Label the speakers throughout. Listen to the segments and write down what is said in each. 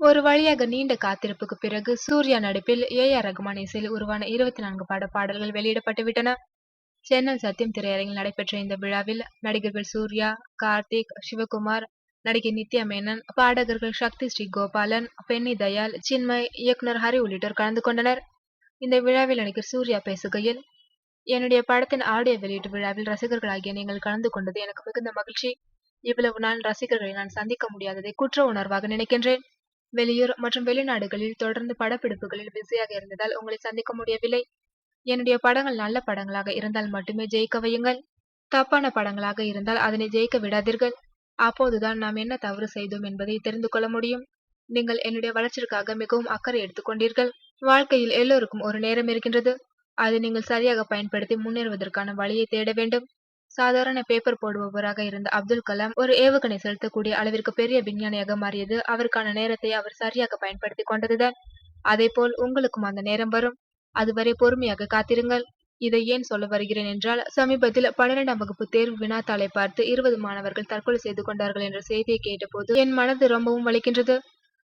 Speaker 1: ஒரு வழியாக நீண்ட காத்திருப்புக்கு பிறகு சூர்யா நடிப்பில் ஏ.ஆர். ரகுமான் இசையில் உருவான 24 பட பாடல்கள் வெளியிடப்பட்டு விட்டன. சென்னை சத்யம் திரையரங்கில் நடைபெற்ற இந்த விழாவில் நடிகர்கள் சூர்யா, கார்த்திக், சிவகுமார், நடிகை நித்யா மேனன், பாடகர்கள் சக்தி ஸ்ரீ கோபாலன், பென்னி தயாள், சின்மய், இயக்குனர் ஹரி உள்ளிட்டோர் கலந்து கொண்டனர். இந்த விழாவில் நடிகர் சூர்யா பேசுகையில், என்னுடைய படத்தின் ஆடியோ வெளியீட்டு விழாவில் ரசிகர்களாகிய நீங்கள் கலந்து கொண்டது எனக்கு மிகுந்த மகிழ்ச்சி. இவ்வளவு நாள் ரசிகர்களை நான் சந்திக்க முடியாததை குற்ற உணர்வாக நினைக்கின்றேன். வெளியூர் மற்றும் வெளிநாடுகளில் தொடர்ந்து படப்பிடிப்புகளில் பிஸியாக இருந்ததால் உங்களை சந்திக்க முடியவில்லை. என்னுடைய படங்கள் நல்ல படங்களாக இருந்தால் மட்டுமே ஜெயிக்க வையுங்கள். தப்பான படங்களாக இருந்தால் அதனை ஜெயிக்க விடாதீர்கள். அப்போதுதான் நாம் என்ன தவறு செய்தோம் என்பதை தெரிந்து கொள்ள முடியும். நீங்கள் என்னுடைய வளர்ச்சிக்காக மிகவும் அக்கறை எடுத்துக்கொண்டீர்கள். வாழ்க்கையில் எல்லோருக்கும் ஒரு நேரம் இருக்கின்றது. அதை நீங்கள் சரியாக பயன்படுத்தி முன்னேறுவதற்கான வழியை தேட வேண்டும். சாதாரண பேப்பர் போடுபவராக இருந்த அப்துல் கலாம் ஒரு ஏவுகணை செலுத்தக்கூடிய அளவிற்கு பெரிய விஞ்ஞானியாக மாறியது அவருக்கான நேரத்தை அவர் சரியாக பயன்படுத்தி கொண்டதுதான். அதேபோல் உங்களுக்கும் அந்த நேரம் வரும். அதுவரை பொறுமையாக காத்திருங்கள். இதை ஏன் சொல்ல வருகிறேன் என்றால், சமீபத்தில் 12ஆம் வகுப்பு தேர்வு வினாத்தாளை பார்த்து 20 மாணவர்கள் தற்கொலை செய்து கொண்டார்கள் என்ற செய்தியை கேட்டபோது என் மனது ரொம்பவும் வலிக்கின்றது.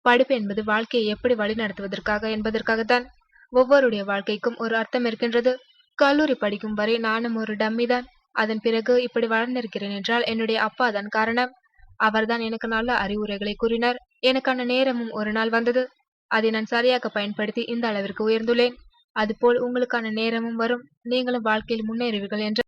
Speaker 1: படிப்பு என்பது வாழ்க்கையை எப்படி வழிநடத்துவதற்காக என்பதற்காகத்தான். ஒவ்வொருடைய வாழ்க்கைக்கும் ஒரு அர்த்தம் இருக்கின்றது. கல்லூரி படிக்கும் வரை நானும் ஒரு டம்மி தான். அதன் பிறகு இப்படி வளர்ந்திருக்கிறேன் என்றால் என்னுடைய அப்பா தான் காரணம். அவர்தான் எனக்கு நல்ல அறிவுரைகளை கூறினார். எனக்கான நேரமும் ஒரு நாள் வந்தது. அதை நான் சரியாக பயன்படுத்தி இந்த அளவிற்கு உயர்ந்துள்ளேன். அதுபோல் உங்களுக்கான நேரமும் வரும். நீங்களும் வாழ்க்கையில் முன்னேறுவீர்கள் என்ற